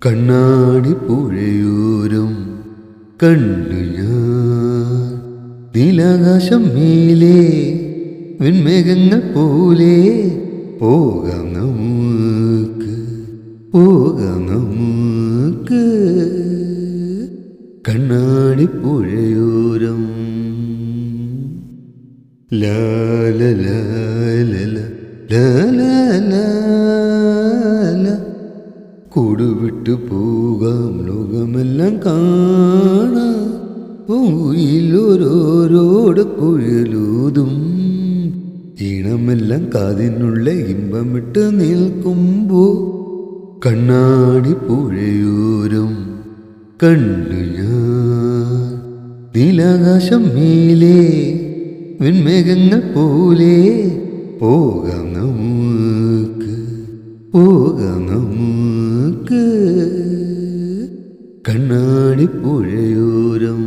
കണ്ണാടി പുഴയോരം കണ്ടു ഞാൻ നീലാകാശം മേലെ വെൺമേഘങ്ങൾ പോലെ പോകാം നമുക്ക് കണ്ണാടി പുഴയോരം ലാല കൂടുവിട്ടു പോകാം ലോകമെല്ലാം കാണാം പൂയിലോരോരോട് കുഴലൂതും ഈണമെല്ലാം കാതിനുള്ള ഇമ്പമിട്ട് നിൽക്കുമ്പോ കണ്ണാടി പുഴയോരം കണ്ടു ഞാൻ നീലാകാശം മേലെ വെൺമേഘങ്ങൾ പോലെ പോകാം നമുക്ക് കണ്ണാടി പുഴയോരം